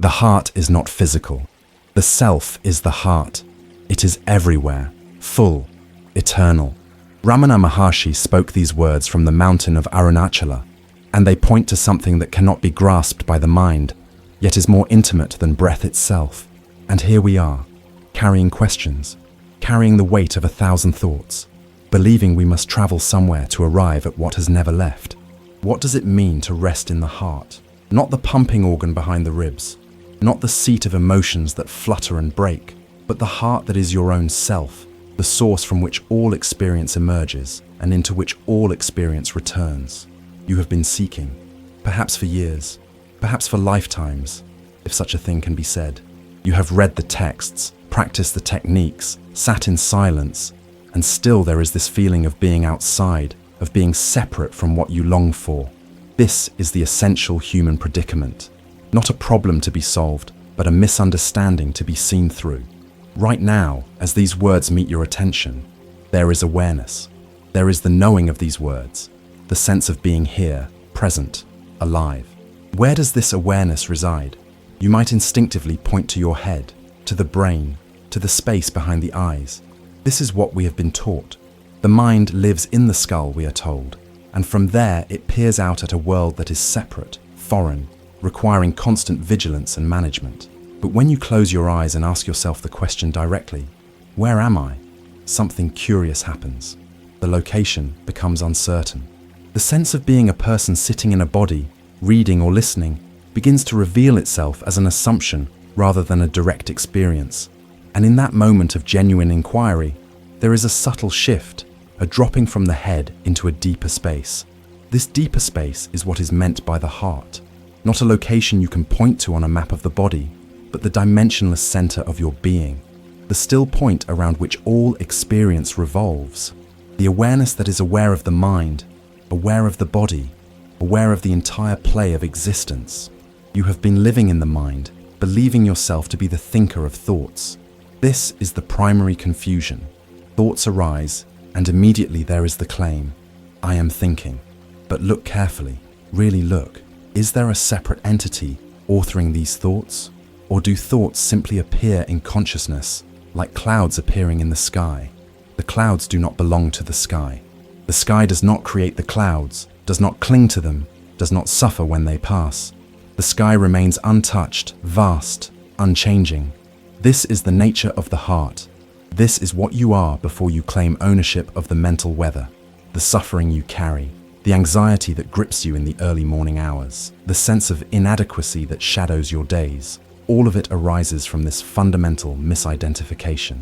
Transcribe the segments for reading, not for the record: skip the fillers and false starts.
The heart is not physical. The self is the heart. It is everywhere, full, eternal. Ramana Maharshi spoke these words from the mountain of Arunachala, and they point to something that cannot be grasped by the mind, yet is more intimate than breath itself. And here we are, carrying questions, carrying the weight of 1,000 thoughts, believing we must travel somewhere to arrive at what has never left. What does it mean to rest in the heart? Not the pumping organ behind the ribs, not the seat of emotions that flutter and break, but the heart that is your own self, the source from which all experience emerges and into which all experience returns. You have been seeking, perhaps for years, perhaps for lifetimes, if such a thing can be said. You have read the texts, practiced the techniques, sat in silence, and still there is this feeling of being outside, of being separate from what you long for. This is the essential human predicament. Not a problem to be solved, but a misunderstanding to be seen through. Right now, as these words meet your attention, there is awareness. There is the knowing of these words, the sense of being here, present, alive. Where does this awareness reside? You might instinctively point to your head, to the brain, to the space behind the eyes. This is what we have been taught. The mind lives in the skull, we are told, and from there it peers out at a world that is separate, foreign, requiring constant vigilance and management. But when you close your eyes and ask yourself the question directly, where am I? Something curious happens. The location becomes uncertain. The sense of being a person sitting in a body, reading or listening, begins to reveal itself as an assumption rather than a direct experience. And in that moment of genuine inquiry, there is a subtle shift, a dropping from the head into a deeper space. This deeper space is what is meant by the heart. Not a location you can point to on a map of the body, but the dimensionless center of your being, the still point around which all experience revolves. The awareness that is aware of the mind, aware of the body, aware of the entire play of existence. You have been living in the mind, believing yourself to be the thinker of thoughts. This is the primary confusion. Thoughts arise, and immediately there is the claim, I am thinking. But look carefully, really look. Is there a separate entity authoring these thoughts? Or do thoughts simply appear in consciousness, like clouds appearing in the sky? The clouds do not belong to the sky. The sky does not create the clouds, does not cling to them, does not suffer when they pass. The sky remains untouched, vast, unchanging. This is the nature of the heart. This is what you are before you claim ownership of the mental weather, the suffering you carry, the anxiety that grips you in the early morning hours, the sense of inadequacy that shadows your days. All of it arises from this fundamental misidentification.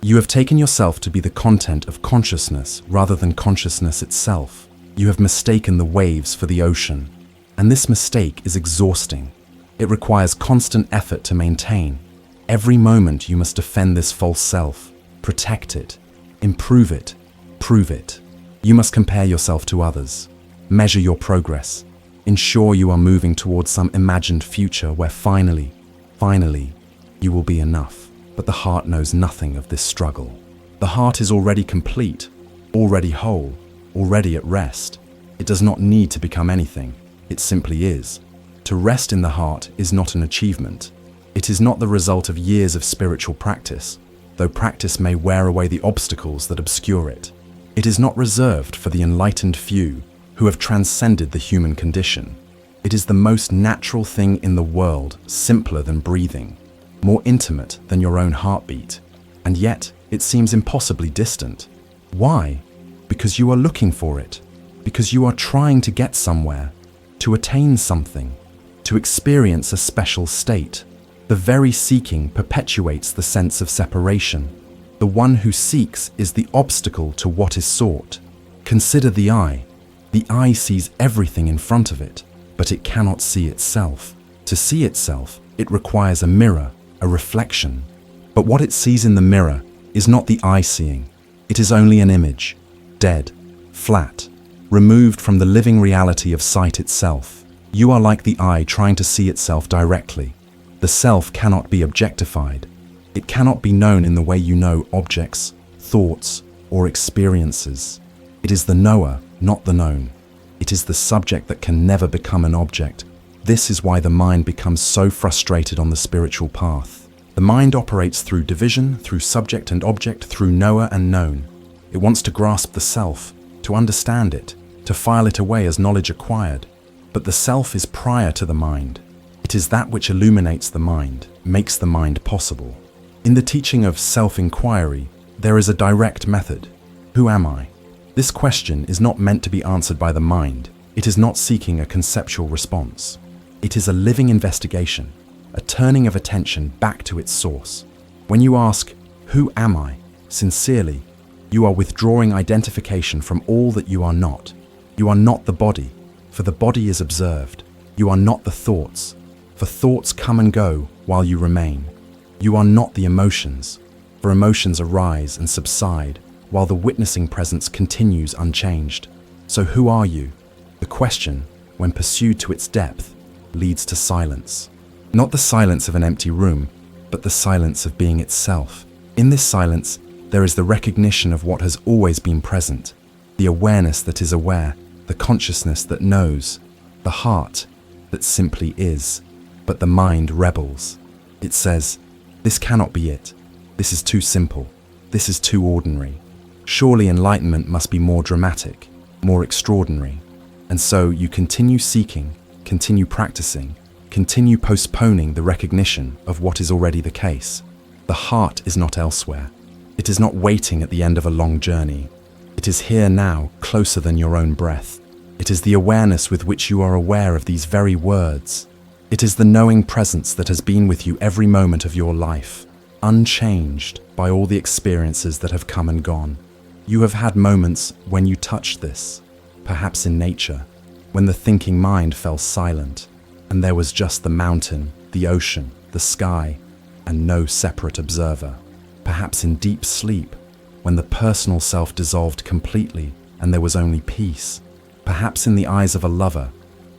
You have taken yourself to be the content of consciousness rather than consciousness itself. You have mistaken the waves for the ocean, and this mistake is exhausting. It requires constant effort to maintain. Every moment you must defend this false self, protect it, improve it, prove it. You must compare yourself to others, measure your progress, ensure you are moving towards some imagined future where finally, you will be enough. But the heart knows nothing of this struggle. The heart is already complete, already whole, already at rest. It does not need to become anything. It simply is. To rest in the heart is not an achievement. It is not the result of years of spiritual practice, though practice may wear away the obstacles that obscure it. It is not reserved for the enlightened few who have transcended the human condition. It is the most natural thing in the world, simpler than breathing, more intimate than your own heartbeat, and yet it seems impossibly distant. Why? Because you are looking for it, because you are trying to get somewhere, to attain something, to experience a special state. The very seeking perpetuates the sense of separation. The one who seeks is the obstacle to what is sought. Consider the eye. The eye sees everything in front of it, but it cannot see itself. To see itself, it requires a mirror, a reflection. But what it sees in the mirror is not the eye seeing. It is only an image, dead, flat, removed from the living reality of sight itself. You are like the eye trying to see itself directly. The self cannot be objectified. It cannot be known in the way you know objects, thoughts, or experiences. It is the knower, not the known. It is the subject that can never become an object. This is why the mind becomes so frustrated on the spiritual path. The mind operates through division, through subject and object, through knower and known. It wants to grasp the self, to understand it, to file it away as knowledge acquired. But the self is prior to the mind. It is that which illuminates the mind, makes the mind possible. In the teaching of self-inquiry, there is a direct method. Who am I? This question is not meant to be answered by the mind. It is not seeking a conceptual response. It is a living investigation, a turning of attention back to its source. When you ask, "Who am I?" sincerely, you are withdrawing identification from all that you are not. You are not the body, for the body is observed. You are not the thoughts, for thoughts come and go while you remain. You are not the emotions, for emotions arise and subside while the witnessing presence continues unchanged. So who are you? The question, when pursued to its depth, leads to silence. Not the silence of an empty room, but the silence of being itself. In this silence, there is the recognition of what has always been present, the awareness that is aware, the consciousness that knows, the heart that simply is. But the mind rebels. It says, "This cannot be it. This is too simple. This is too ordinary. Surely enlightenment must be more dramatic, more extraordinary." And so you continue seeking, continue practicing, continue postponing the recognition of what is already the case. The heart is not elsewhere. It is not waiting at the end of a long journey. It is here now, closer than your own breath. It is the awareness with which you are aware of these very words. It is the knowing presence that has been with you every moment of your life, unchanged by all the experiences that have come and gone. You have had moments when you touched this, perhaps in nature, when the thinking mind fell silent, and there was just the mountain, the ocean, the sky, and no separate observer. Perhaps in deep sleep, when the personal self dissolved completely and there was only peace. Perhaps in the eyes of a lover,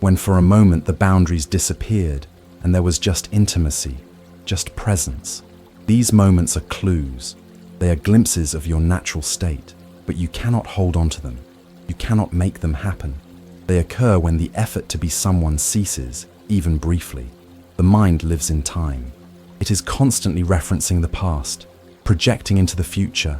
when for a moment the boundaries disappeared and there was just intimacy, just presence. These moments are clues. They are glimpses of your natural state, but you cannot hold on to them. You cannot make them happen. They occur when the effort to be someone ceases, even briefly. The mind lives in time. It is constantly referencing the past, projecting into the future,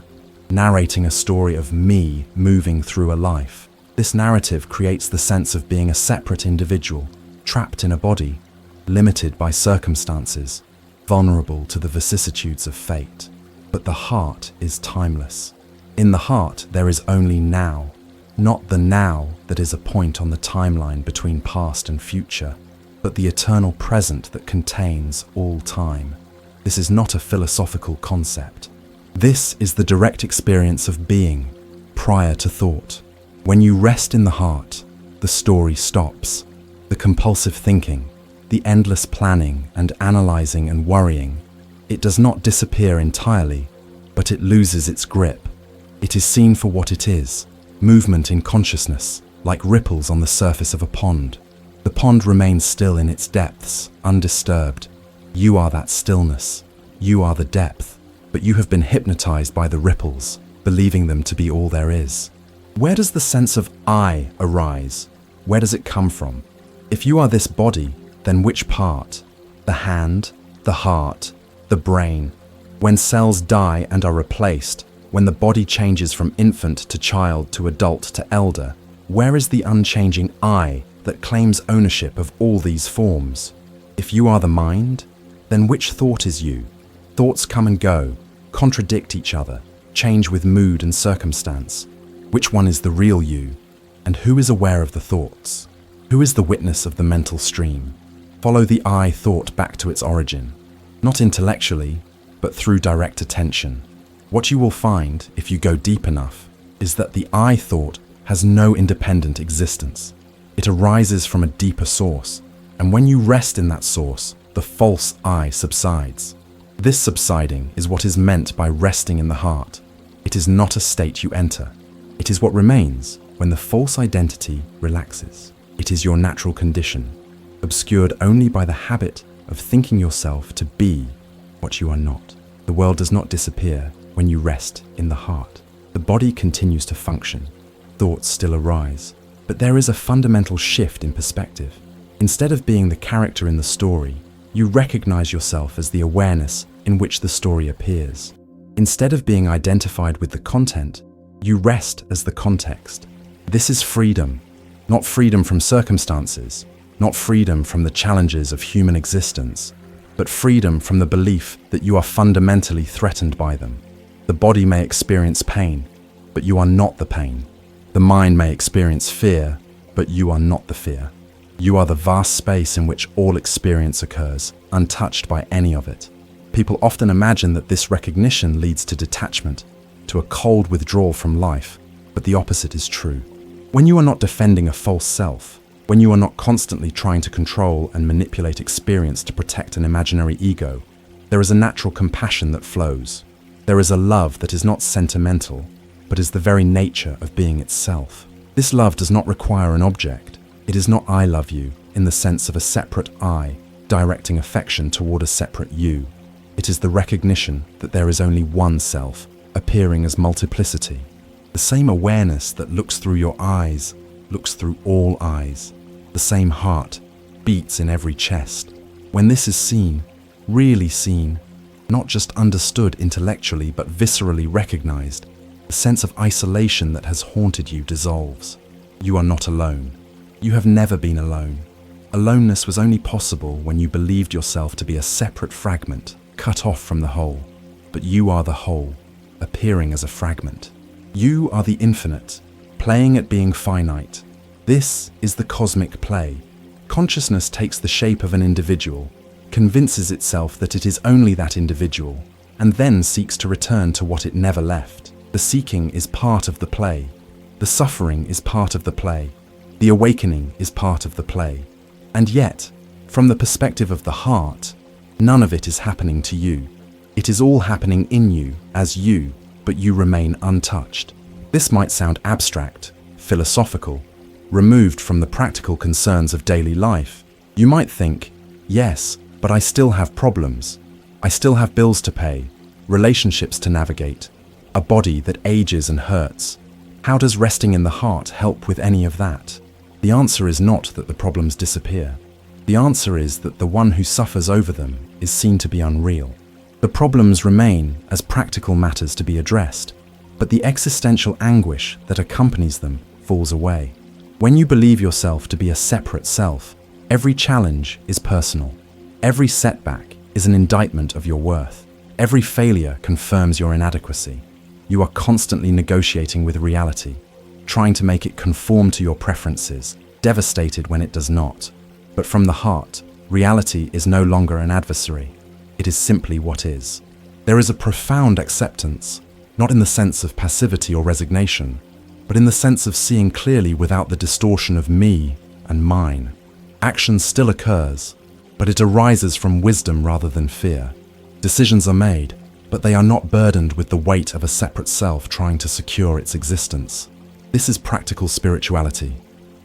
narrating a story of me moving through a life. This narrative creates the sense of being a separate individual, trapped in a body, limited by circumstances, vulnerable to the vicissitudes of fate. But the heart is timeless. In the heart, there is only now, not the now that is a point on the timeline between past and future, but the eternal present that contains all time. This is not a philosophical concept. This is the direct experience of being, prior to thought. When you rest in the heart, the story stops. The compulsive thinking, the endless planning and analyzing and worrying, it does not disappear entirely, but it loses its grip. It is seen for what it is, movement in consciousness, like ripples on the surface of a pond. The pond remains still in its depths, undisturbed. You are that stillness. You are the depth, but you have been hypnotized by the ripples, believing them to be all there is. Where does the sense of I arise? Where does it come from? If you are this body, then which part? The hand, the heart, the brain. When cells die and are replaced, when the body changes from infant to child to adult to elder, where is the unchanging I that claims ownership of all these forms? If you are the mind, then which thought is you? Thoughts come and go, contradict each other, change with mood and circumstance. Which one is the real you? And who is aware of the thoughts? Who is the witness of the mental stream? Follow the I thought back to its origin, not intellectually, but through direct attention. What you will find, if you go deep enough, is that the I thought has no independent existence. It arises from a deeper source, and when you rest in that source, the false I subsides. This subsiding is what is meant by resting in the heart. It is not a state you enter. It is what remains when the false identity relaxes. It is your natural condition, obscured only by the habit of thinking yourself to be what you are not. The world does not disappear when you rest in the heart. The body continues to function. Thoughts still arise. But there is a fundamental shift in perspective. Instead of being the character in the story, you recognize yourself as the awareness in which the story appears. Instead of being identified with the content, you rest as the context. This is freedom, not freedom from circumstances, not freedom from the challenges of human existence, but freedom from the belief that you are fundamentally threatened by them. The body may experience pain, but you are not the pain. The mind may experience fear, but you are not the fear. You are the vast space in which all experience occurs, untouched by any of it. People often imagine that this recognition leads to detachment, to a cold withdrawal from life, but the opposite is true. When you are not defending a false self, when you are not constantly trying to control and manipulate experience to protect an imaginary ego, there is a natural compassion that flows. There is a love that is not sentimental, but is the very nature of being itself. This love does not require an object. It is not "I love you" in the sense of a separate I directing affection toward a separate you. It is the recognition that there is only one self, appearing as multiplicity. The same awareness that looks through your eyes looks through all eyes. The same heart beats in every chest. When this is seen, really seen, not just understood intellectually but viscerally recognized, the sense of isolation that has haunted you dissolves. You are not alone. You have never been alone. Aloneness was only possible when you believed yourself to be a separate fragment, cut off from the whole. But you are the whole, appearing as a fragment. You are the infinite, playing at being finite. This is the cosmic play. Consciousness takes the shape of an individual, convinces itself that it is only that individual, and then seeks to return to what it never left. The seeking is part of the play. The suffering is part of the play. The awakening is part of the play. And yet, from the perspective of the heart, none of it is happening to you. It is all happening in you, as you, but you remain untouched. This might sound abstract, philosophical, removed from the practical concerns of daily life. You might think, yes, but I still have problems. I still have bills to pay, relationships to navigate, a body that ages and hurts. How does resting in the heart help with any of that? The answer is not that the problems disappear. The answer is that the one who suffers over them is seen to be unreal. The problems remain as practical matters to be addressed, but the existential anguish that accompanies them falls away. When you believe yourself to be a separate self, every challenge is personal. Every setback is an indictment of your worth. Every failure confirms your inadequacy. You are constantly negotiating with reality, trying to make it conform to your preferences, devastated when it does not. But from the heart, reality is no longer an adversary. It is simply what is. There is a profound acceptance, not in the sense of passivity or resignation, but in the sense of seeing clearly without the distortion of me and mine. Action still occurs, but it arises from wisdom rather than fear. Decisions are made, but they are not burdened with the weight of a separate self trying to secure its existence. This is practical spirituality.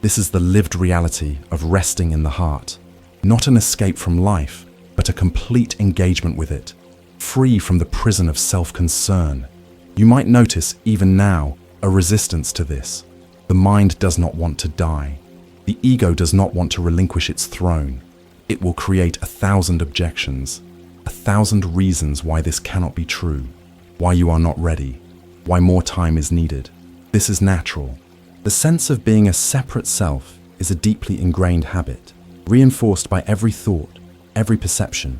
This is the lived reality of resting in the heart. Not an escape from life, but a complete engagement with it, free from the prison of self-concern. You might notice, even now, a resistance to this. The mind does not want to die. The ego does not want to relinquish its throne. It will create 1,000 objections, 1,000 reasons why this cannot be true, why you are not ready, why more time is needed. This is natural. The sense of being a separate self is a deeply ingrained habit, reinforced by every thought, every perception,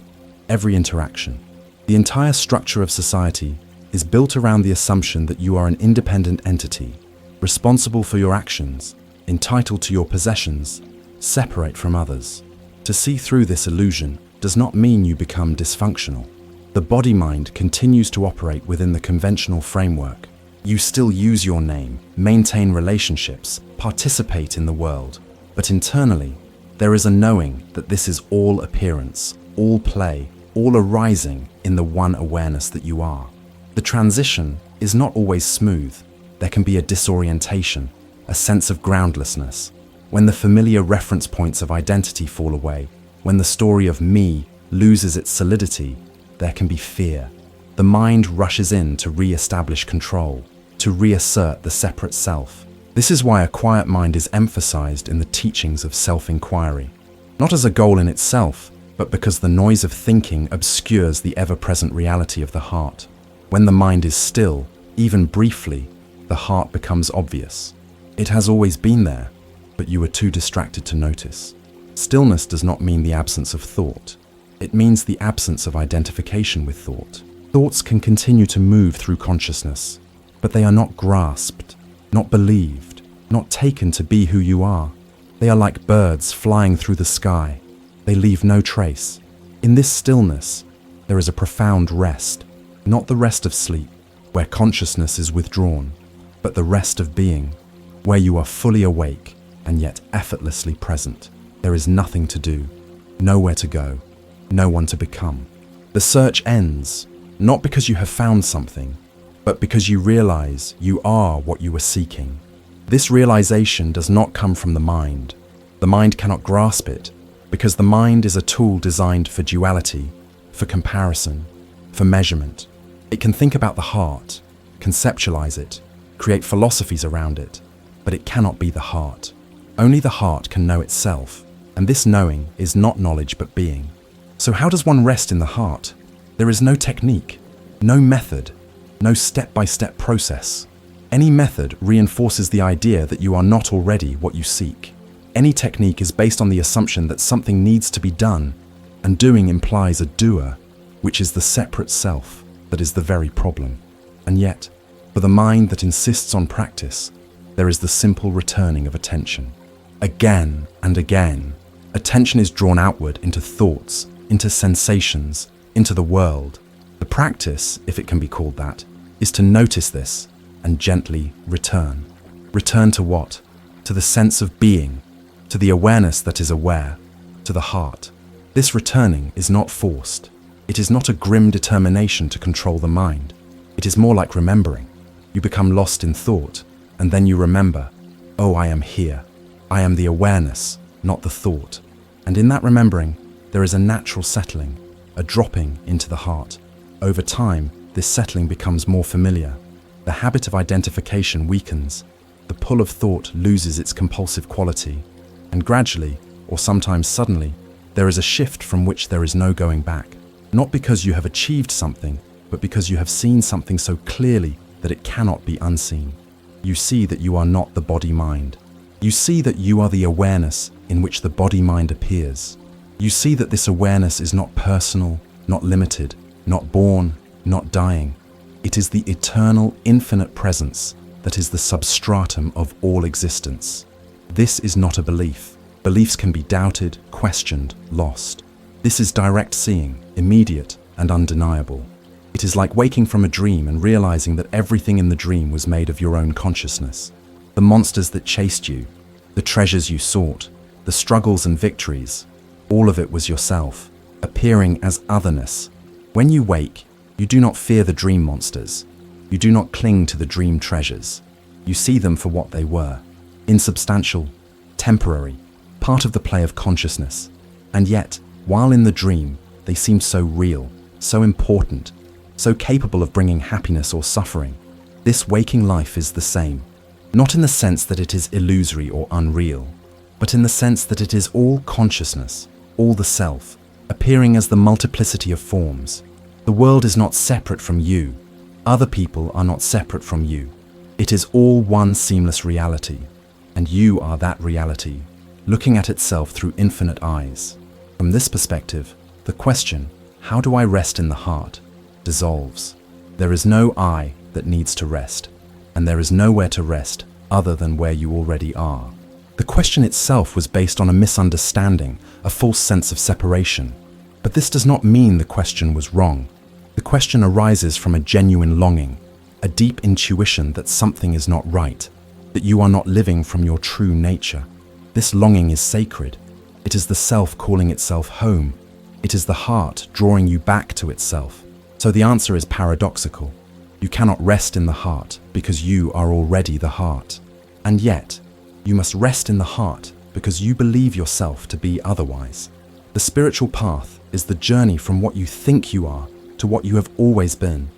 every interaction. The entire structure of society is built around the assumption that you are an independent entity, responsible for your actions, entitled to your possessions, separate from others. To see through this illusion does not mean you become dysfunctional. The body-mind continues to operate within the conventional framework. You still use your name, maintain relationships, participate in the world, but internally, there is a knowing that this is all appearance, all play, all arising in the one awareness that you are. The transition is not always smooth. There can be a disorientation, a sense of groundlessness. When the familiar reference points of identity fall away, when the story of me loses its solidity, there can be fear. The mind rushes in to re-establish control, to reassert the separate self. This is why a quiet mind is emphasized in the teachings of self-inquiry. Not as a goal in itself, but because the noise of thinking obscures the ever-present reality of the heart. When the mind is still, even briefly, the heart becomes obvious. It has always been there, but you were too distracted to notice. Stillness does not mean the absence of thought. It means the absence of identification with thought. Thoughts can continue to move through consciousness, but they are not grasped, not believed, not taken to be who you are. They are like birds flying through the sky. They leave no trace. In this stillness, there is a profound rest, not the rest of sleep, where consciousness is withdrawn, but the rest of being, where you are fully awake and yet effortlessly present. There is nothing to do, nowhere to go, no one to become. The search ends, not because you have found something, but because you realize you are what you were seeking. This realization does not come from the mind. The mind cannot grasp it, because the mind is a tool designed for duality, for comparison, for measurement. It can think about the heart, conceptualize it, create philosophies around it, but it cannot be the heart. Only the heart can know itself, and this knowing is not knowledge but being. So how does one rest in the heart? There is no technique, no method, no step-by-step process. Any method reinforces the idea that you are not already what you seek. Any technique is based on the assumption that something needs to be done, and doing implies a doer, which is the separate self that is the very problem. And yet, for the mind that insists on practice, there is the simple returning of attention. Again and again, attention is drawn outward into thoughts, into sensations, into the world. The practice, if it can be called that, is to notice this and gently return. Return to what? To the sense of being, to the awareness that is aware, to the heart. This returning is not forced. It is not a grim determination to control the mind. It is more like remembering. You become lost in thought, and then you remember, oh, I am here. I am the awareness, not the thought. And in that remembering, there is a natural settling, a dropping into the heart. Over time, this settling becomes more familiar. The habit of identification weakens. The pull of thought loses its compulsive quality. And gradually, or sometimes suddenly, there is a shift from which there is no going back. Not because you have achieved something, but because you have seen something so clearly that it cannot be unseen. You see that you are not the body-mind. You see that you are the awareness in which the body-mind appears. You see that this awareness is not personal, not limited, not born, not dying. It is the eternal, infinite presence that is the substratum of all existence. This is not a belief. Beliefs can be doubted, questioned, lost. This is direct seeing, immediate and undeniable. It is like waking from a dream and realizing that everything in the dream was made of your own consciousness. The monsters that chased you, the treasures you sought, the struggles and victories, all of it was yourself, appearing as otherness. When you wake, you do not fear the dream monsters. You do not cling to the dream treasures. You see them for what they were, insubstantial, temporary, part of the play of consciousness. And yet, while in the dream, they seem so real, so important, so capable of bringing happiness or suffering. This waking life is the same, not in the sense that it is illusory or unreal, but in the sense that it is all consciousness, all the self, appearing as the multiplicity of forms. The world is not separate from you. Other people are not separate from you. It is all one seamless reality, and you are that reality, looking at itself through infinite eyes. From this perspective, the question, how do I rest in the heart, dissolves. There is no I that needs to rest, and there is nowhere to rest other than where you already are. The question itself was based on a misunderstanding, a false sense of separation. But this does not mean the question was wrong. The question arises from a genuine longing, a deep intuition that something is not right, that you are not living from your true nature. This longing is sacred. It is the self calling itself home. It is the heart drawing you back to itself. So the answer is paradoxical. You cannot rest in the heart because you are already the heart. And yet, you must rest in the heart because you believe yourself to be otherwise. The spiritual path is the journey from what you think you are to what you have always been.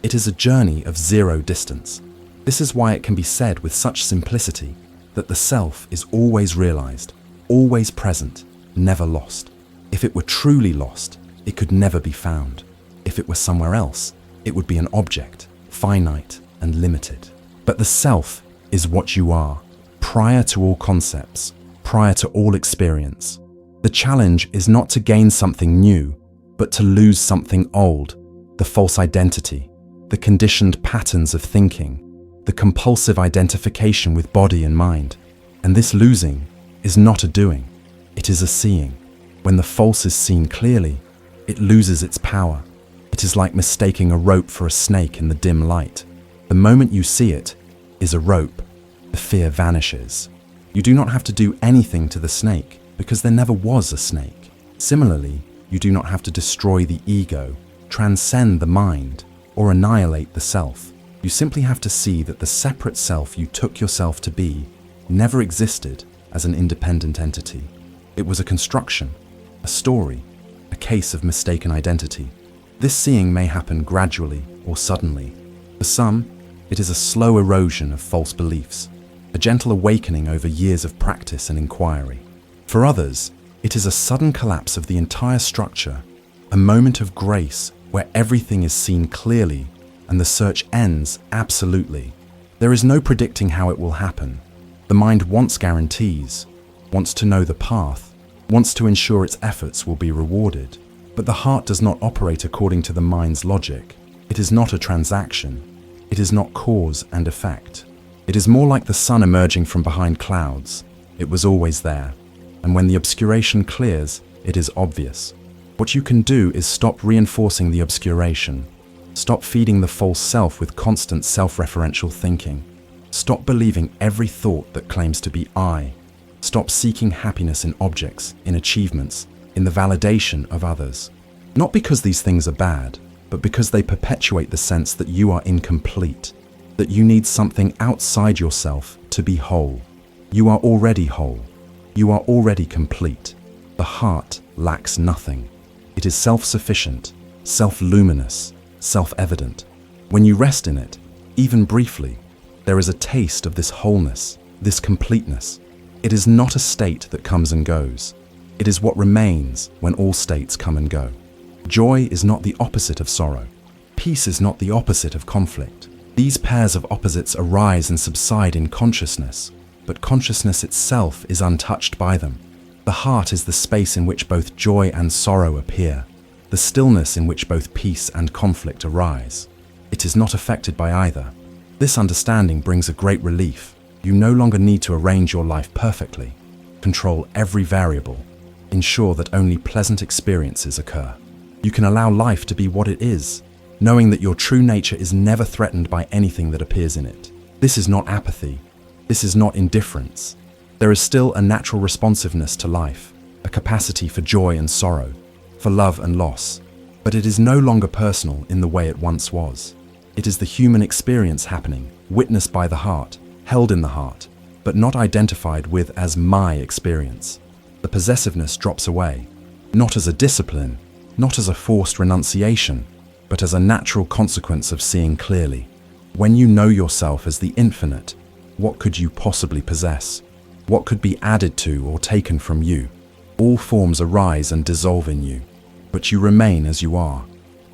It is a journey of zero distance. This is why it can be said with such simplicity that the self is always realized, always present, never lost. If it were truly lost, it could never be found. If it were somewhere else, it would be an object, finite and limited. But the self is what you are, prior to all concepts, prior to all experience. The challenge is not to gain something new, but to lose something old, the false identity, the conditioned patterns of thinking, the compulsive identification with body and mind. And this losing is not a doing, it is a seeing. When the false is seen clearly, it loses its power. It is like mistaking a rope for a snake in the dim light. The moment you see it is a rope, the fear vanishes. You do not have to do anything to the snake because there never was a snake. Similarly, you do not have to destroy the ego, transcend the mind, or annihilate the self. You simply have to see that the separate self you took yourself to be never existed as an independent entity. It was a construction, a story, a case of mistaken identity. This seeing may happen gradually or suddenly. For some, it is a slow erosion of false beliefs, a gentle awakening over years of practice and inquiry. For others, it is a sudden collapse of the entire structure, a moment of grace where everything is seen clearly and the search ends absolutely. There is no predicting how it will happen. The mind wants guarantees, wants to know the path, wants to ensure its efforts will be rewarded. But the heart does not operate according to the mind's logic. It is not a transaction. It is not cause and effect. It is more like the sun emerging from behind clouds. It was always there. And when the obscuration clears, it is obvious. What you can do is stop reinforcing the obscuration. Stop feeding the false self with constant self-referential thinking. Stop believing every thought that claims to be I. Stop seeking happiness in objects, in achievements, in the validation of others. Not because these things are bad, but because they perpetuate the sense that you are incomplete, that you need something outside yourself to be whole. You are already whole. You are already complete. The heart lacks nothing. It is self-sufficient, self-luminous, self-evident. When you rest in it, even briefly, there is a taste of this wholeness, this completeness. It is not a state that comes and goes. It is what remains when all states come and go. Joy is not the opposite of sorrow. Peace is not the opposite of conflict. These pairs of opposites arise and subside in consciousness, but consciousness itself is untouched by them. The heart is the space in which both joy and sorrow appear, the stillness in which both peace and conflict arise. It is not affected by either. This understanding brings a great relief. You no longer need to arrange your life perfectly, control every variable, ensure that only pleasant experiences occur. You can allow life to be what it is, knowing that your true nature is never threatened by anything that appears in it. This is not apathy. This is not indifference. There is still a natural responsiveness to life, a capacity for joy and sorrow, for love and loss, but it is no longer personal in the way it once was. It is the human experience happening, witnessed by the heart, held in the heart, but not identified with as my experience. The possessiveness drops away, not as a discipline, not as a forced renunciation, but as a natural consequence of seeing clearly. When you know yourself as the infinite, what could you possibly possess? What could be added to or taken from you? All forms arise and dissolve in you, but you remain as you are,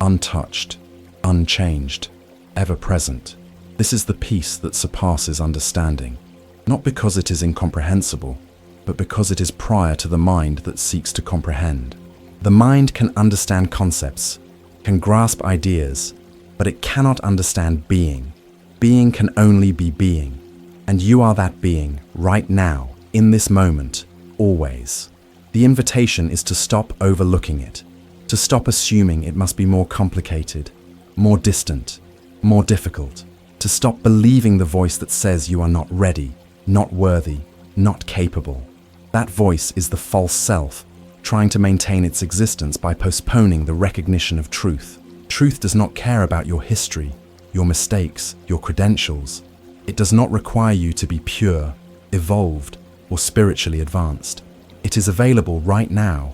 untouched, unchanged, ever present. This is the peace that surpasses understanding, not because it is incomprehensible, but because it is prior to the mind that seeks to comprehend. The mind can understand concepts, can grasp ideas, but it cannot understand being. Being can only be being, and you are that being right now, in this moment, always. The invitation is to stop overlooking it, to stop assuming it must be more complicated, more distant, more difficult, to stop believing the voice that says you are not ready, not worthy, not capable. That voice is the false self, trying to maintain its existence by postponing the recognition of truth. Truth does not care about your history, your mistakes, your credentials. It does not require you to be pure, evolved, or spiritually advanced. It is available right now,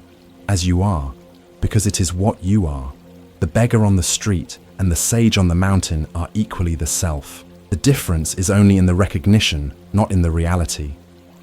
as you are, because it is what you are. The beggar on the street and the sage on the mountain are equally the self. The difference is only in the recognition, not in the reality.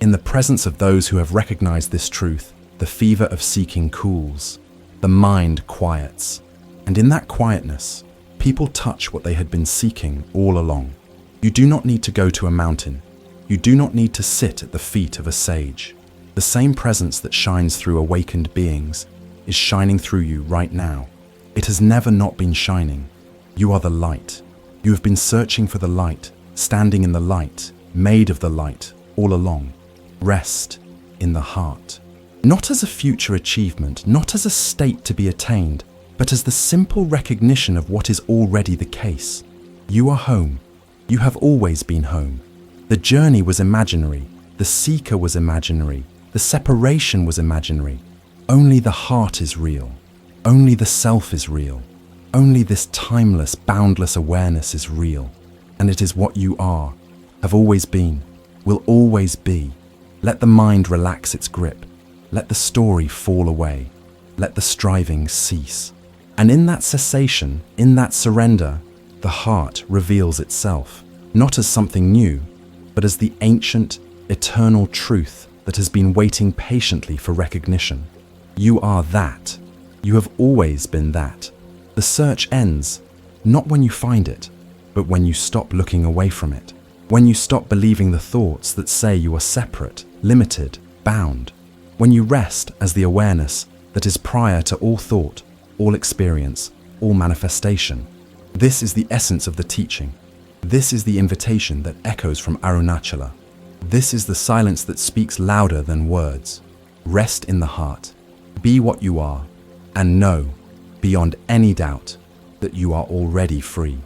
In the presence of those who have recognized this truth, the fever of seeking cools, the mind quiets, and in that quietness, people touch what they had been seeking all along. You do not need to go to a mountain. You do not need to sit at the feet of a sage. The same presence that shines through awakened beings is shining through you right now. It has never not been shining. You are the light. You have been searching for the light, standing in the light, made of the light, all along. Rest in the heart. Not as a future achievement, not as a state to be attained, but as the simple recognition of what is already the case. You are home. You have always been home. The journey was imaginary. The seeker was imaginary. The separation was imaginary. Only the heart is real. Only the self is real. Only this timeless, boundless awareness is real. And it is what you are, have always been, will always be. Let the mind relax its grip. Let the story fall away. Let the striving cease. And in that cessation, in that surrender, the heart reveals itself, not as something new, but as the ancient, eternal truth that has been waiting patiently for recognition. You are that. You have always been that. The search ends, not when you find it, but when you stop looking away from it. When you stop believing the thoughts that say you are separate, limited, bound. When you rest as the awareness that is prior to all thought, all experience, all manifestation. This is the essence of the teaching. This is the invitation that echoes from Arunachala. This is the silence that speaks louder than words. Rest in the heart. Be what you are, and know, beyond any doubt, that you are already free.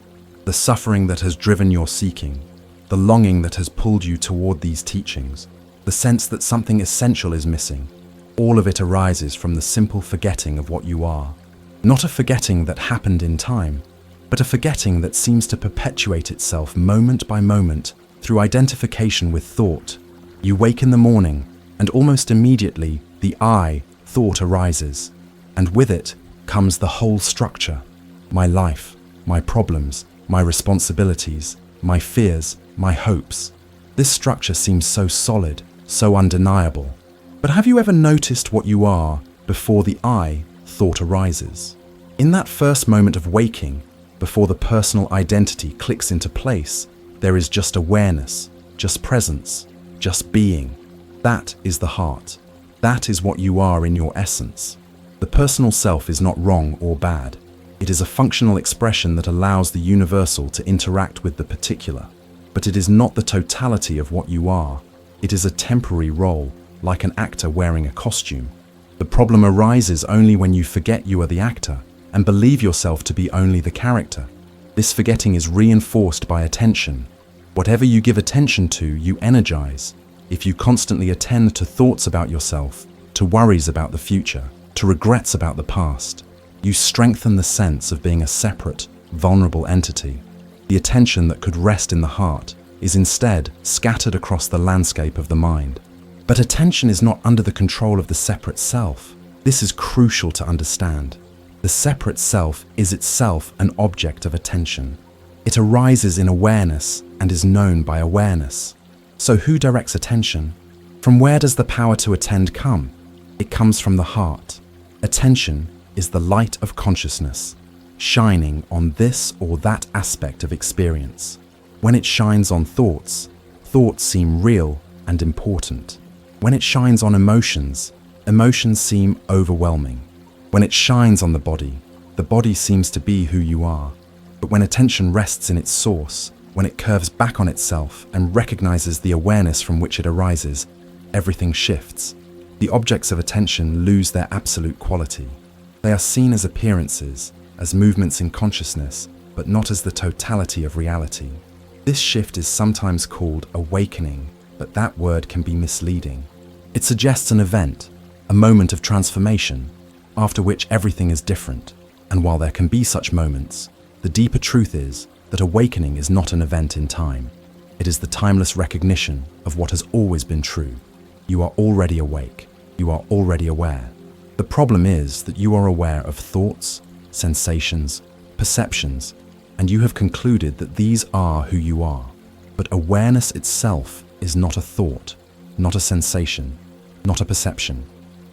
The suffering that has driven your seeking, the longing that has pulled you toward these teachings, the sense that something essential is missing, all of it arises from the simple forgetting of what you are. Not a forgetting that happened in time, but a forgetting that seems to perpetuate itself moment by moment through identification with thought. You wake in the morning, and almost immediately the I, thought, arises, and with it comes the whole structure. My life, my problems, my responsibilities, my fears, my hopes. This structure seems so solid, so undeniable. But have you ever noticed what you are before the I, thought, arises? In that first moment of waking, before the personal identity clicks into place, there is just awareness, just presence, just being. That is the heart. That is what you are in your essence. The personal self is not wrong or bad. It is a functional expression that allows the universal to interact with the particular. But it is not the totality of what you are. It is a temporary role, like an actor wearing a costume. The problem arises only when you forget you are the actor and believe yourself to be only the character. This forgetting is reinforced by attention. Whatever you give attention to, you energize. If you constantly attend to thoughts about yourself, to worries about the future, to regrets about the past, you strengthen the sense of being a separate, vulnerable entity. The attention that could rest in the heart is instead scattered across the landscape of the mind. But attention is not under the control of the separate self. This is crucial to understand. The separate self is itself an object of attention. It arises in awareness and is known by awareness. So who directs attention? From where does the power to attend come? It comes from the heart. Attention is the light of consciousness, shining on this or that aspect of experience. When it shines on thoughts, thoughts seem real and important. When it shines on emotions, emotions seem overwhelming. When it shines on the body seems to be who you are. But when attention rests in its source, when it curves back on itself and recognizes the awareness from which it arises, everything shifts. The objects of attention lose their absolute quality. They are seen as appearances, as movements in consciousness, but not as the totality of reality. This shift is sometimes called awakening, but that word can be misleading. It suggests an event, a moment of transformation, after which everything is different. And while there can be such moments, the deeper truth is that awakening is not an event in time. It is the timeless recognition of what has always been true. You are already awake. You are already aware. The problem is that you are aware of thoughts, sensations, perceptions, and you have concluded that these are who you are. But awareness itself is not a thought, not a sensation, not a perception.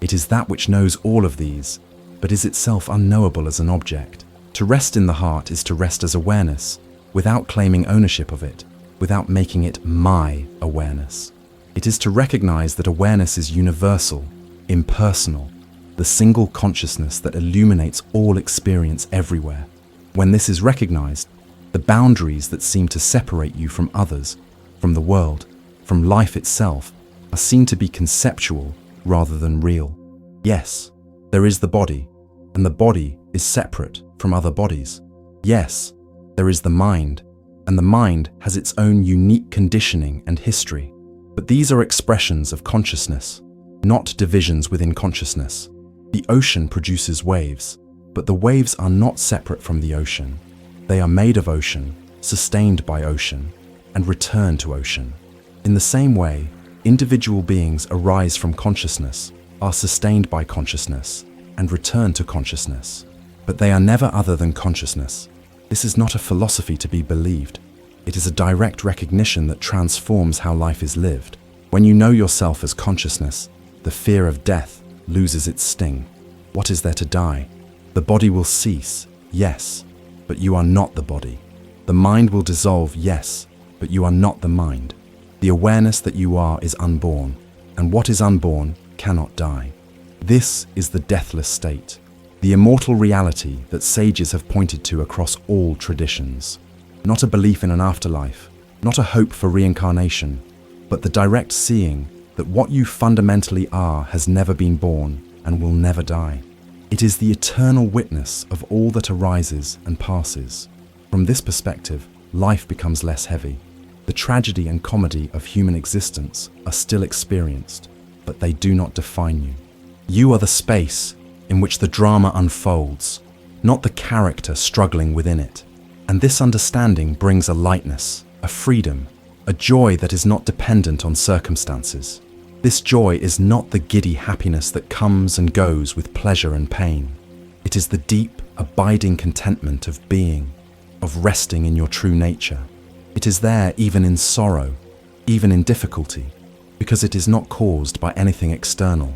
It is that which knows all of these, but is itself unknowable as an object. To rest in the heart is to rest as awareness, without claiming ownership of it, without making it my awareness. It is to recognize that awareness is universal, impersonal, the single consciousness that illuminates all experience everywhere. When this is recognized, the boundaries that seem to separate you from others, from the world, from life itself, are seen to be conceptual rather than real. Yes, there is the body, and the body is separate from other bodies. Yes, there is the mind, and the mind has its own unique conditioning and history. But these are expressions of consciousness, not divisions within consciousness. The ocean produces waves, but the waves are not separate from the ocean. They are made of ocean, sustained by ocean, and return to ocean. In the same way, individual beings arise from consciousness, are sustained by consciousness, and return to consciousness. But they are never other than consciousness. This is not a philosophy to be believed. It is a direct recognition that transforms how life is lived. When you know yourself as consciousness, the fear of death loses its sting. What is there to die? The body will cease, yes, but you are not the body. The mind will dissolve, yes, but you are not the mind. The awareness that you are is unborn, and what is unborn cannot die. This is the deathless state, the immortal reality that sages have pointed to across all traditions. Not a belief in an afterlife, not a hope for reincarnation, but the direct seeing that what you fundamentally are has never been born and will never die. It is the eternal witness of all that arises and passes. From this perspective, life becomes less heavy. The tragedy and comedy of human existence are still experienced, but they do not define you. You are the space in which the drama unfolds, not the character struggling within it. And this understanding brings a lightness, a freedom, a joy that is not dependent on circumstances. This joy is not the giddy happiness that comes and goes with pleasure and pain. It is the deep, abiding contentment of being, of resting in your true nature. It is there even in sorrow, even in difficulty, because it is not caused by anything external.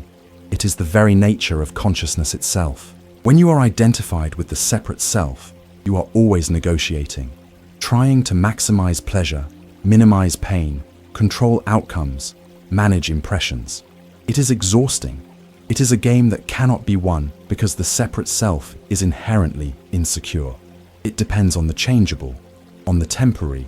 It is the very nature of consciousness itself. When you are identified with the separate self, you are always negotiating, trying to maximize pleasure, minimize pain, control outcomes, manage impressions. It is exhausting. It is a game that cannot be won because the separate self is inherently insecure. It depends on the changeable, on the temporary,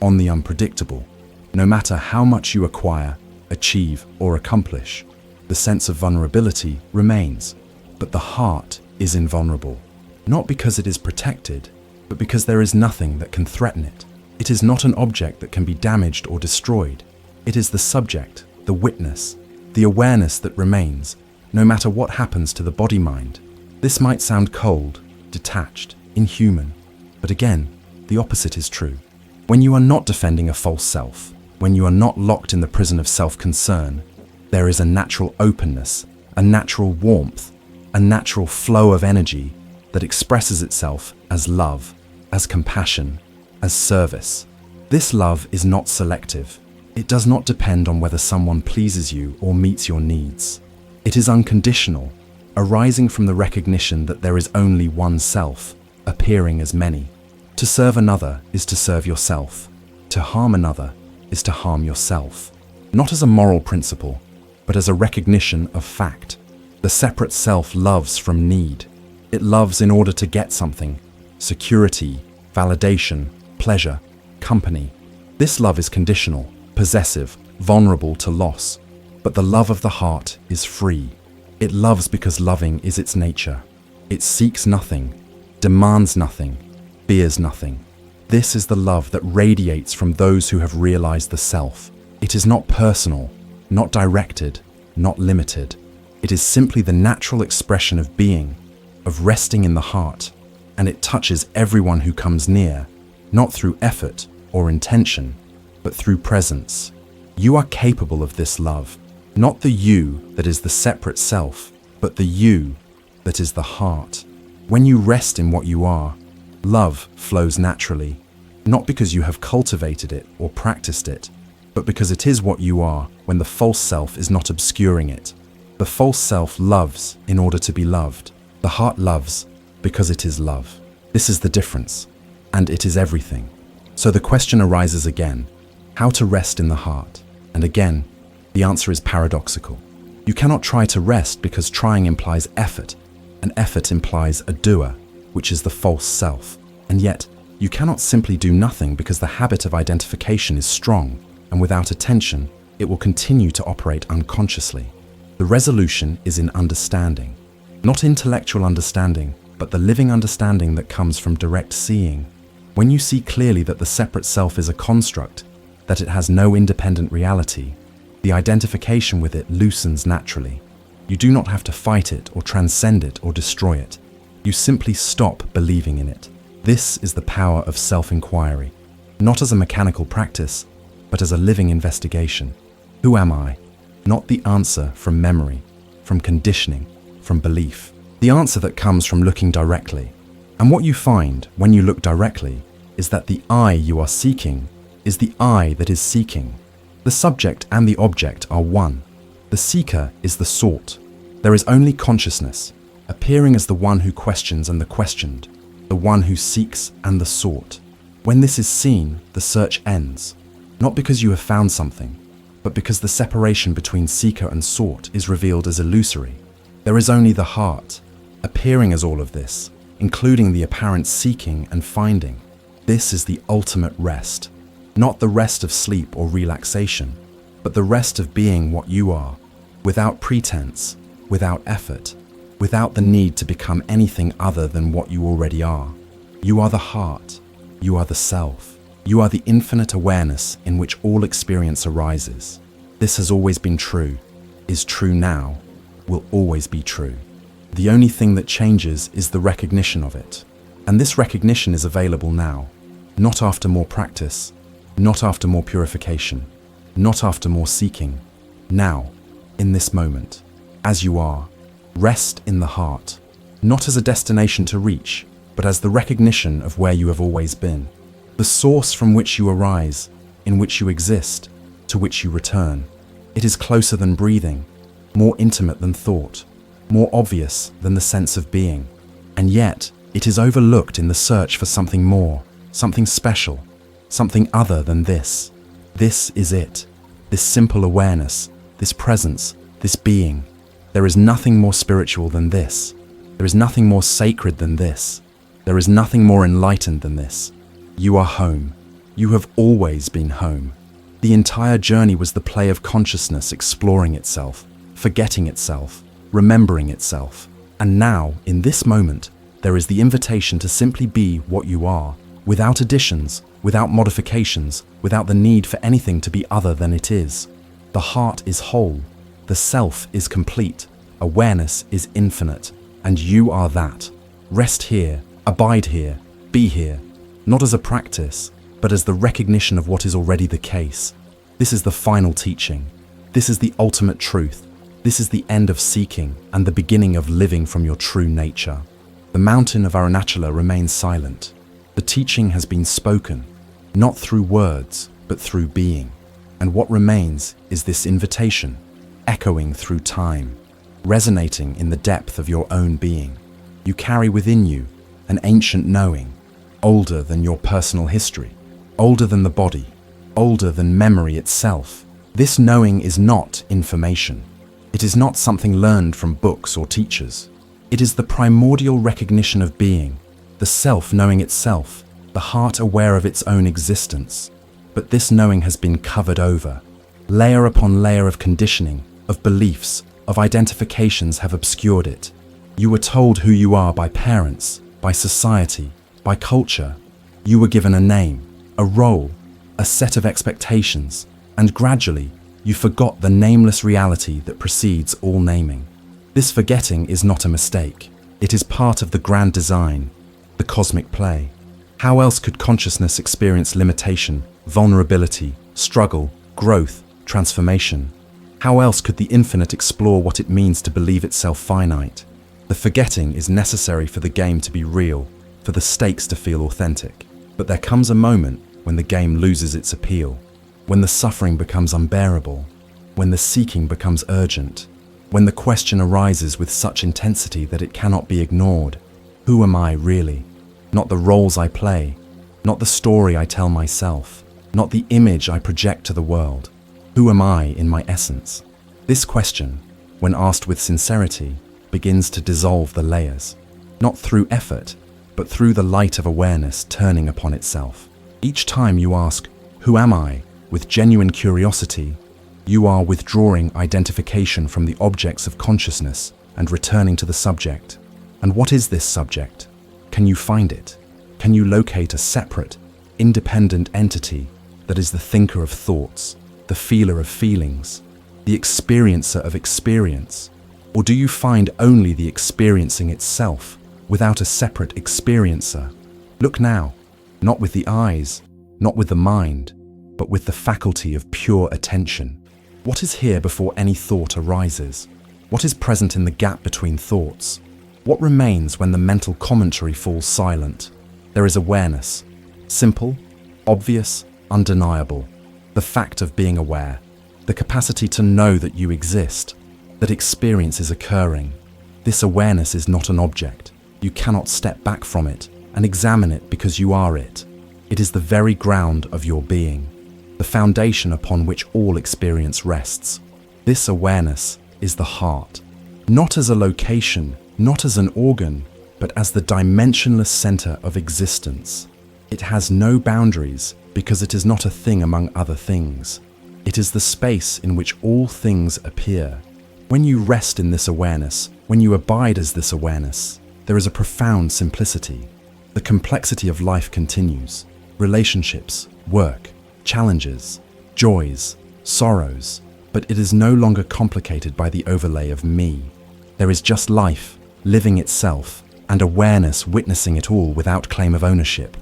on the unpredictable. No matter how much you acquire, achieve, or accomplish, the sense of vulnerability remains. But the heart is invulnerable. Not because it is protected, but because there is nothing that can threaten it. It is not an object that can be damaged or destroyed. It is the subject, the witness, the awareness that remains, no matter what happens to the body-mind. This might sound cold, detached, inhuman, but again, the opposite is true. When you are not defending a false self, when you are not locked in the prison of self-concern, there is a natural openness, a natural warmth, a natural flow of energy that expresses itself as love, as compassion, as service. This love is not selective. It does not depend on whether someone pleases you or meets your needs. It is unconditional, arising from the recognition that there is only one self, appearing as many. To serve another is to serve yourself. To harm another is to harm yourself. Not as a moral principle, but as a recognition of fact. The separate self loves from need. It loves in order to get something: security, validation, pleasure, company. This love is conditional, possessive, vulnerable to loss. But the love of the heart is free. It loves because loving is its nature. It seeks nothing, demands nothing, fears nothing. This is the love that radiates from those who have realized the self. It is not personal, not directed, not limited. It is simply the natural expression of being, of resting in the heart, and it touches everyone who comes near, not through effort or intention, but through presence. You are capable of this love, not the you that is the separate self, but the you that is the heart. When you rest in what you are, love flows naturally, not because you have cultivated it or practiced it, but because it is what you are when the false self is not obscuring it. The false self loves in order to be loved. The heart loves because it is love. This is the difference, and it is everything. So the question arises again, how to rest in the heart? And again, the answer is paradoxical. You cannot try to rest because trying implies effort, and effort implies a doer, which is the false self. And yet, you cannot simply do nothing because the habit of identification is strong, and without attention, it will continue to operate unconsciously. The resolution is in understanding. Not intellectual understanding, but the living understanding that comes from direct seeing. When you see clearly that the separate self is a construct, that it has no independent reality, the identification with it loosens naturally. You do not have to fight it or transcend it or destroy it. You simply stop believing in it. This is the power of self-inquiry, not as a mechanical practice, but as a living investigation. Who am I? Not the answer from memory, from conditioning, from belief. The answer that comes from looking directly. And what you find when you look directly is that the I you are seeking is the I that is seeking. The subject and the object are one. The seeker is the sought. There is only consciousness, appearing as the one who questions and the questioned, the one who seeks and the sought. When this is seen, the search ends, not because you have found something, but because the separation between seeker and sought is revealed as illusory. There is only the heart, appearing as all of this, including the apparent seeking and finding. This is the ultimate rest, not the rest of sleep or relaxation, but the rest of being what you are, without pretense, without effort, without the need to become anything other than what you already are. You are the heart, you are the self, you are the infinite awareness in which all experience arises. This has always been true, is true now, will always be true. The only thing that changes is the recognition of it. And this recognition is available now, not after more practice, not after more purification, not after more seeking. Now, in this moment, as you are, rest in the heart, not as a destination to reach, but as the recognition of where you have always been, the source from which you arise, in which you exist, to which you return. It is closer than breathing, more intimate than thought, more obvious than the sense of being, and yet it is overlooked in the search for something more, something special, something other than this. This is it, this simple awareness, this presence, this being. There is nothing more spiritual than this. There is nothing more sacred than this. There is nothing more enlightened than this. You are home. You have always been home. The entire journey was the play of consciousness exploring itself, forgetting itself, remembering itself. And now, in this moment, there is the invitation to simply be what you are, without additions, without modifications, without the need for anything to be other than it is. The heart is whole, the self is complete, awareness is infinite, and you are that. Rest here, abide here, be here, not as a practice, but as the recognition of what is already the case. This is the final teaching. This is the ultimate truth. This is the end of seeking and the beginning of living from your true nature. The mountain of Arunachala remains silent. The teaching has been spoken, not through words, but through being. And what remains is this invitation, echoing through time, resonating in the depth of your own being. You carry within you an ancient knowing, older than your personal history, older than the body, older than memory itself. This knowing is not information. It is not something learned from books or teachers. It is the primordial recognition of being, the self knowing itself, the heart aware of its own existence. But this knowing has been covered over. Layer upon layer of conditioning, of beliefs, of identifications have obscured it. You were told who you are by parents, by society, by culture. You were given a name, a role, a set of expectations, and gradually you forgot the nameless reality that precedes all naming. This forgetting is not a mistake. It is part of the grand design, the cosmic play. How else could consciousness experience limitation, vulnerability, struggle, growth, transformation? How else could the infinite explore what it means to believe itself finite? The forgetting is necessary for the game to be real, for the stakes to feel authentic. But there comes a moment when the game loses its appeal, when the suffering becomes unbearable, when the seeking becomes urgent. When the question arises with such intensity that it cannot be ignored, who am I really? Not the roles I play, not the story I tell myself, not the image I project to the world. Who am I in my essence? This question, when asked with sincerity, begins to dissolve the layers, not through effort, but through the light of awareness turning upon itself. Each time you ask, "Who am I?" with genuine curiosity, you are withdrawing identification from the objects of consciousness and returning to the subject. And what is this subject? Can you find it? Can you locate a separate, independent entity that is the thinker of thoughts, the feeler of feelings, the experiencer of experience? Or do you find only the experiencing itself without a separate experiencer? Look now, not with the eyes, not with the mind, but with the faculty of pure attention. What is here before any thought arises? What is present in the gap between thoughts? What remains when the mental commentary falls silent? There is awareness, simple, obvious, undeniable. The fact of being aware, the capacity to know that you exist, that experience is occurring. This awareness is not an object. You cannot step back from it and examine it because you are it. It is the very ground of your being, the foundation upon which all experience rests. This awareness is the heart, not as a location, not as an organ, but as the dimensionless center of existence. It has no boundaries because it is not a thing among other things. It is the space in which all things appear. When you rest in this awareness, when you abide as this awareness, there is a profound simplicity. The complexity of life continues. Relationships, work, challenges, joys, sorrows, but it is no longer complicated by the overlay of me. There is just life, living itself, and awareness witnessing it all without claim of ownership.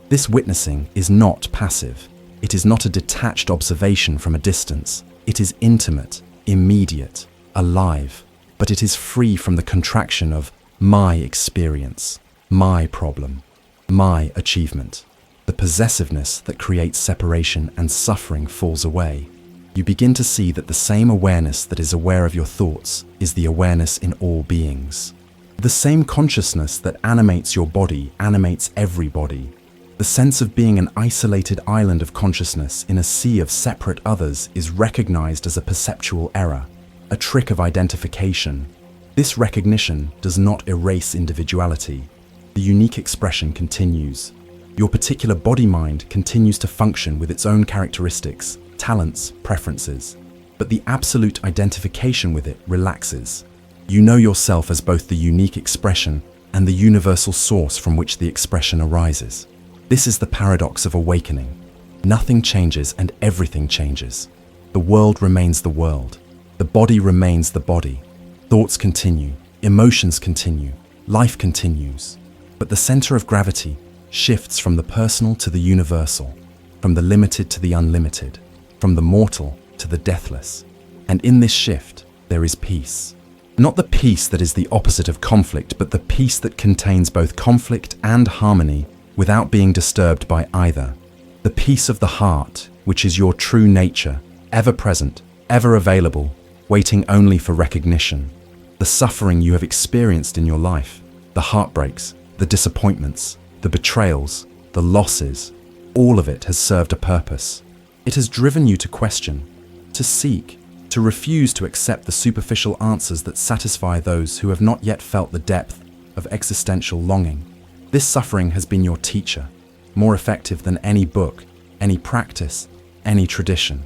This witnessing is not passive. It is not a detached observation from a distance. It is intimate, immediate, alive, but it is free from the contraction of my experience, my problem, my achievement. The possessiveness that creates separation and suffering falls away. You begin to see that the same awareness that is aware of your thoughts is the awareness in all beings. The same consciousness that animates your body animates every body. The sense of being an isolated island of consciousness in a sea of separate others is recognized as a perceptual error, a trick of identification. This recognition does not erase individuality. The unique expression continues. Your particular body-mind continues to function with its own characteristics, talents, preferences, but the absolute identification with it relaxes. You know yourself as both the unique expression and the universal source from which the expression arises. This is the paradox of awakening. Nothing changes and everything changes. The world remains the world. The body remains the body. Thoughts continue, emotions continue, life continues. But the center of gravity shifts from the personal to the universal, from the limited to the unlimited, from the mortal to the deathless. And in this shift, there is peace. Not the peace that is the opposite of conflict, but the peace that contains both conflict and harmony without being disturbed by either. The peace of the heart, which is your true nature, ever present, ever available, waiting only for recognition. The suffering you have experienced in your life, the heartbreaks, the disappointments, the betrayals, the losses, all of it has served a purpose. It has driven you to question, to seek, to refuse to accept the superficial answers that satisfy those who have not yet felt the depth of existential longing. This suffering has been your teacher, more effective than any book, any practice, any tradition.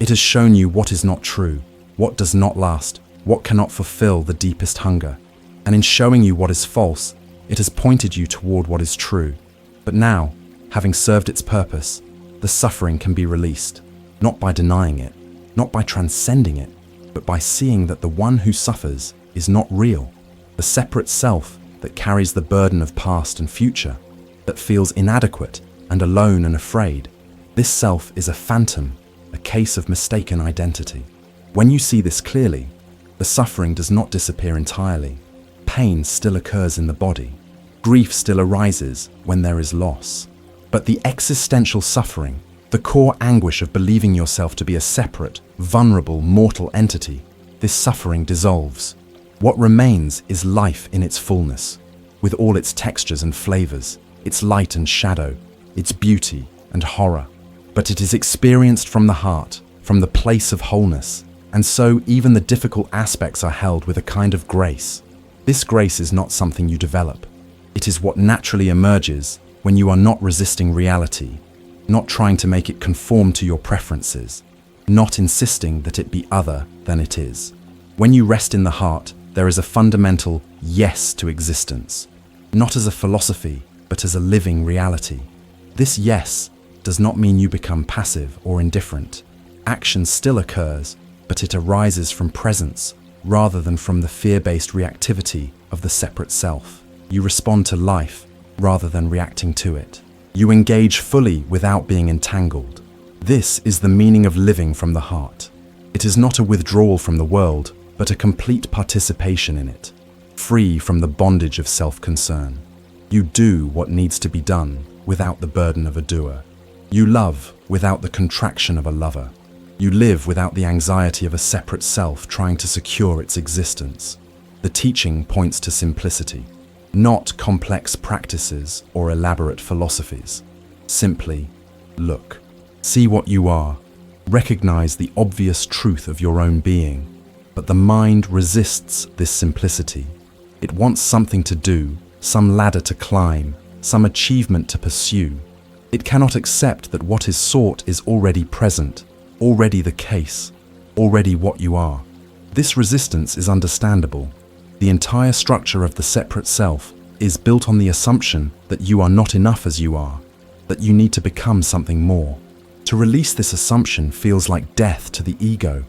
It has shown you what is not true, what does not last, what cannot fulfill the deepest hunger. And in showing you what is false, it has pointed you toward what is true. But now, having served its purpose, the suffering can be released, not by denying it, not by transcending it, but by seeing that the one who suffers is not real, the separate self that carries the burden of past and future, that feels inadequate and alone and afraid. This self is a phantom, a case of mistaken identity. When you see this clearly, the suffering does not disappear entirely. Pain still occurs in the body. Grief still arises when there is loss. But the existential suffering, the core anguish of believing yourself to be a separate, vulnerable, mortal entity, this suffering dissolves. What remains is life in its fullness, with all its textures and flavors, its light and shadow, its beauty and horror. But it is experienced from the heart, from the place of wholeness, and so even the difficult aspects are held with a kind of grace. This grace is not something you develop. It is what naturally emerges when you are not resisting reality, not trying to make it conform to your preferences, not insisting that it be other than it is. When you rest in the heart, there is a fundamental yes to existence, not as a philosophy, but as a living reality. This yes does not mean you become passive or indifferent. Action still occurs, but it arises from presence rather than from the fear-based reactivity of the separate self. You respond to life rather than reacting to it. You engage fully without being entangled. This is the meaning of living from the heart. It is not a withdrawal from the world, but a complete participation in it, free from the bondage of self-concern. You do what needs to be done without the burden of a doer. You love without the contraction of a lover. You live without the anxiety of a separate self trying to secure its existence. The teaching points to simplicity, not complex practices or elaborate philosophies. Simply look, see what you are, recognize the obvious truth of your own being. But the mind resists this simplicity. It wants something to do, some ladder to climb, some achievement to pursue. It cannot accept that what is sought is already present, already the case, already what you are. This resistance is understandable. The entire structure of the separate self is built on the assumption that you are not enough as you are, that you need to become something more. To release this assumption feels like death to the ego,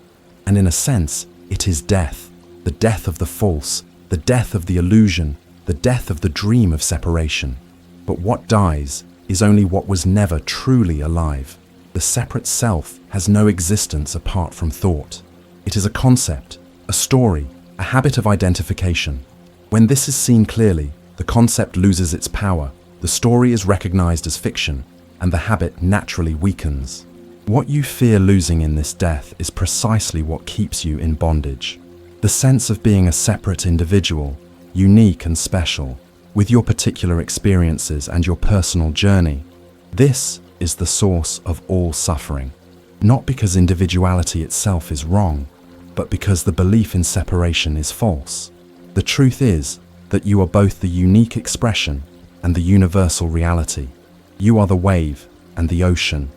and in a sense, it is death, the death of the false, the death of the illusion, the death of the dream of separation. But what dies is only what was never truly alive. The separate self has no existence apart from thought. It is a concept, a story, a habit of identification. When this is seen clearly, the concept loses its power, the story is recognized as fiction, and the habit naturally weakens. What you fear losing in this death is precisely what keeps you in bondage. The sense of being a separate individual, unique and special, with your particular experiences and your personal journey. This is the source of all suffering, not because individuality itself is wrong, but because the belief in separation is false. The truth is that you are both the unique expression and the universal reality. You are the wave and the ocean.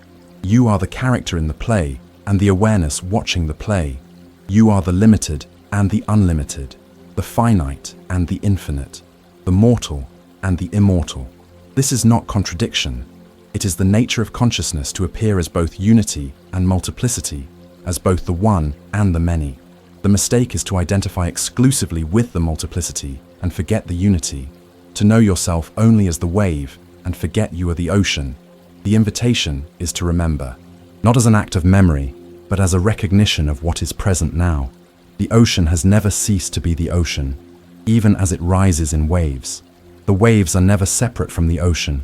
You are the character in the play and the awareness watching the play. You are the limited and the unlimited, the finite and the infinite, the mortal and the immortal. This is not contradiction. It is the nature of consciousness to appear as both unity and multiplicity, as both the one and the many. The mistake is to identify exclusively with the multiplicity and forget the unity, to know yourself only as the wave and forget you are the ocean. The invitation is to remember, not as an act of memory, but as a recognition of what is present now. The ocean has never ceased to be the ocean, even as it rises in waves. The waves are never separate from the ocean,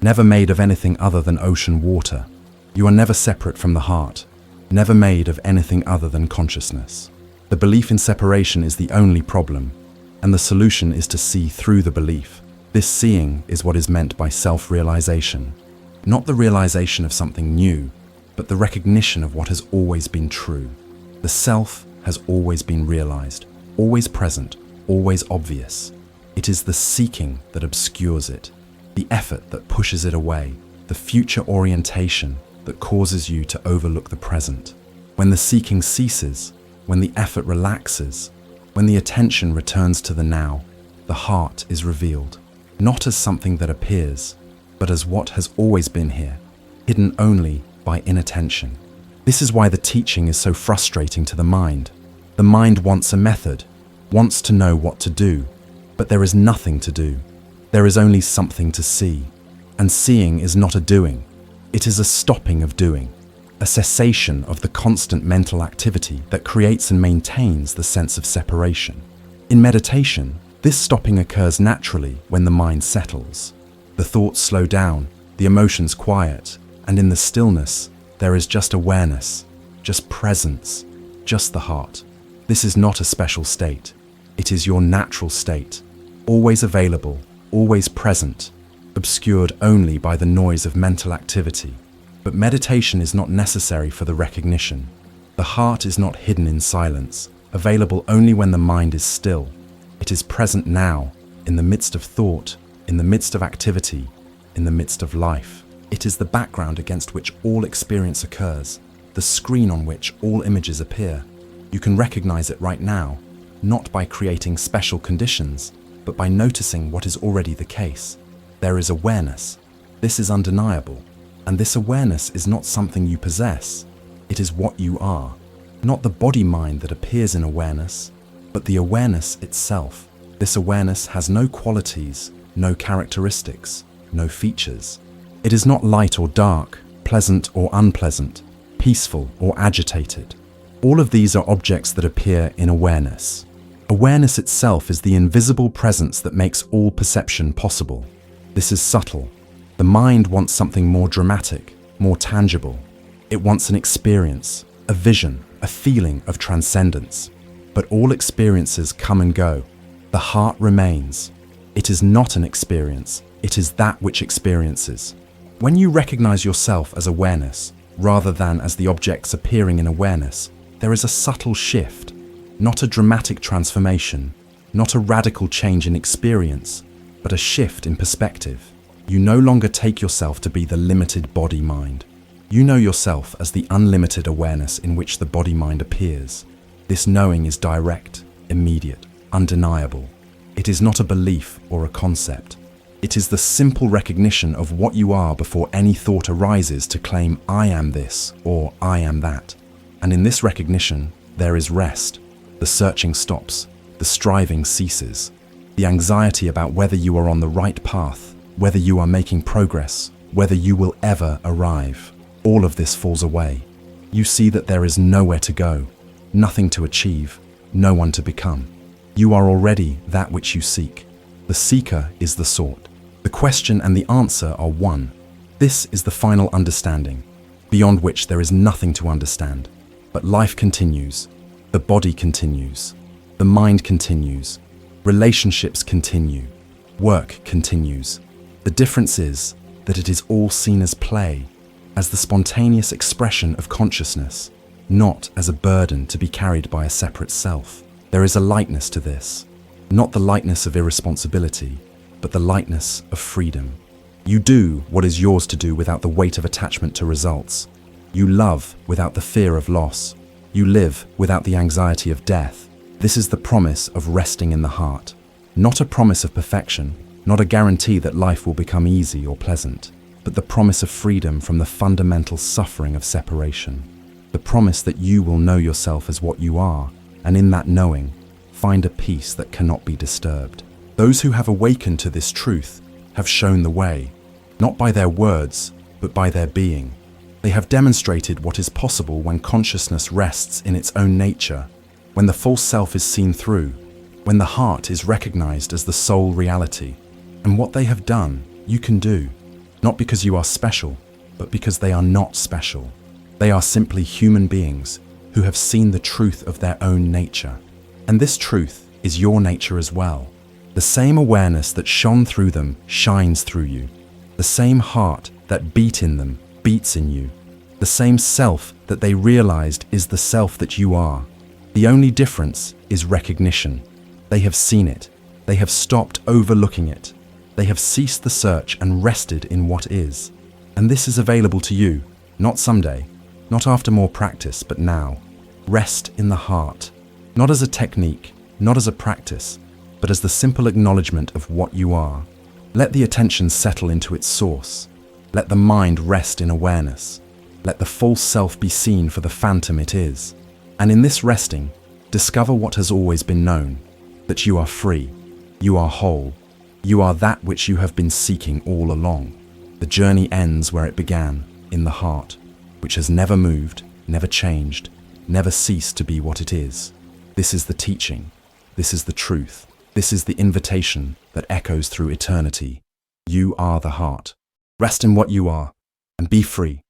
never made of anything other than ocean water. You are never separate from the heart, never made of anything other than consciousness. The belief in separation is the only problem, and the solution is to see through the belief. This seeing is what is meant by self-realization. Not the realization of something new, but the recognition of what has always been true. The self has always been realized, always present, always obvious. It is the seeking that obscures it, the effort that pushes it away, the future orientation that causes you to overlook the present. When the seeking ceases, when the effort relaxes, when the attention returns to the now, the heart is revealed, not as something that appears, but as what has always been here, hidden only by inattention. This is why the teaching is so frustrating to the mind. The mind wants a method, wants to know what to do, but there is nothing to do. There is only something to see. And seeing is not a doing. It is a stopping of doing, a cessation of the constant mental activity that creates and maintains the sense of separation. In meditation, this stopping occurs naturally when the mind settles. The thoughts slow down, the emotions quiet, and in the stillness, there is just awareness, just presence, just the heart. This is not a special state. It is your natural state, always available, always present, obscured only by the noise of mental activity. But meditation is not necessary for the recognition. The heart is not hidden in silence, available only when the mind is still. It is present now, in the midst of thought, in the midst of activity, in the midst of life. It is the background against which all experience occurs, the screen on which all images appear. You can recognize it right now, not by creating special conditions, but by noticing what is already the case. There is awareness. This is undeniable. And this awareness is not something you possess. It is what you are. Not the body-mind that appears in awareness, but the awareness itself. This awareness has no qualities, no characteristics, no features. It is not light or dark, pleasant or unpleasant, peaceful or agitated. All of these are objects that appear in awareness. Awareness itself is the invisible presence that makes all perception possible. This is subtle. The mind wants something more dramatic, more tangible. It wants an experience, a vision, a feeling of transcendence. But all experiences come and go. The heart remains. It is not an experience. It is that which experiences. When you recognize yourself as awareness, rather than as the objects appearing in awareness, there is a subtle shift, not a dramatic transformation, not a radical change in experience, but a shift in perspective. You no longer take yourself to be the limited body-mind. You know yourself as the unlimited awareness in which the body-mind appears. This knowing is direct, immediate, undeniable. It is not a belief or a concept. It is the simple recognition of what you are before any thought arises to claim I am this or I am that. And in this recognition, there is rest. The searching stops. The striving ceases. The anxiety about whether you are on the right path, whether you are making progress, whether you will ever arrive, all of this falls away. You see that there is nowhere to go, nothing to achieve, no one to become. You are already that which you seek. The seeker is the sought. The question and the answer are one. This is the final understanding, beyond which there is nothing to understand. But life continues, the body continues, the mind continues, relationships continue, work continues. The difference is that it is all seen as play, as the spontaneous expression of consciousness, not as a burden to be carried by a separate self. There is a lightness to this, not the lightness of irresponsibility, but the lightness of freedom. You do what is yours to do without the weight of attachment to results. You love without the fear of loss. You live without the anxiety of death. This is the promise of resting in the heart, not a promise of perfection, not a guarantee that life will become easy or pleasant, but the promise of freedom from the fundamental suffering of separation. The promise that you will know yourself as what you are, and in that knowing, find a peace that cannot be disturbed. Those who have awakened to this truth have shown the way, not by their words, but by their being. They have demonstrated what is possible when consciousness rests in its own nature, when the false self is seen through, when the heart is recognized as the sole reality. And what they have done, you can do, not because you are special, but because they are not special. They are simply human beings who have seen the truth of their own nature. And this truth is your nature as well. The same awareness that shone through them shines through you. The same heart that beat in them beats in you. The same self that they realized is the self that you are. The only difference is recognition. They have seen it. They have stopped overlooking it. They have ceased the search and rested in what is. And this is available to you, not someday, not after more practice, but now. Rest in the heart, not as a technique, not as a practice, but as the simple acknowledgement of what you are. Let the attention settle into its source. Let the mind rest in awareness. Let the false self be seen for the phantom it is. And in this resting, discover what has always been known, that you are free, you are whole, you are that which you have been seeking all along. The journey ends where it began, in the heart, which has never moved, never changed, never ceased to be what it is. This is the teaching. This is the truth. This is the invitation that echoes through eternity. You are the heart. Rest in what you are and be free.